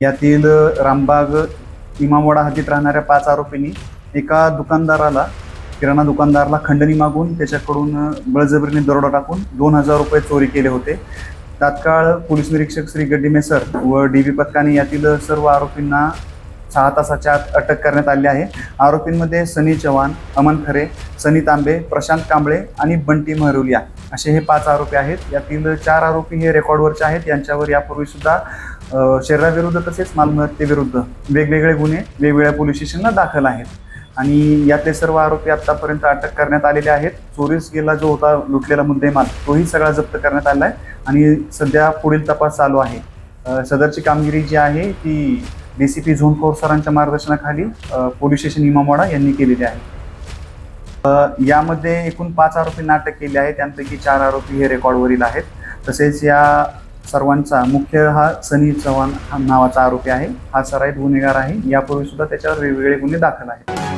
यातील रामबाग इमामवाडा हद्दीत राहणाऱ्या 5 आरोपींनी एका दुकानदाराला, किराणा दुकानदाराला खंडणी मागून त्याच्याकडून बळजबरीने दरोडा टाकून 2,000 रुपये चोरी केले होते। तात्काळ पोलीस निरीक्षक श्री गड्डीमे सर व DB पथकाने यातील सर्व आरोपींना 6 तासाच्या आत अटक करण्यात आली आहे। आरोपींमध्ये सनी चव्हाण, अमन खरे, सनी तांबे, प्रशांत कांबळे आणि बंटी महरुलिया असे हे 5 आरोपी आहेत। यातील 4 आरोपी हे रेकॉर्डवरचे आहेत। यांच्यावर यापूर्वी सुद्धा शरीराविरुद्ध तसेच मालमत्तेविरुद्ध वेगवेगळे गुन्हे वेगवेगळ्या पोलीस स्टेशनला दाखल आहेत आणि यातले सर्व आरोपी आतापर्यंत अटक करण्यात आलेले आहेत। चोरीस गेला जो होता लुटलेला मुद्देमाल तोही सगळा जप्त करण्यात आला आहे आणि सध्या पुढील तपास चालू आहे। सदरची कामगिरी जी आहे ती DCP झोन 4 सरांच्या मार्गदर्शनाखाली पोलीस स्टेशन इमामवाडा यांनी केलेली आहे। यामध्ये एकूण 5 आरोपींना अटक केली आहे। त्यांपैकी 4 आरोपी हे रेकॉर्डवरील आहेत। तसेच या सर्वांचा मुख्य हा सनी चव्हाण नावाचा आरोपी आहे। हा सराईत गुन्हेगार आहे। यापूर्वी सुद्धा त्याच्यावर वेगवेगळे गुन्हे दाखल आहेत।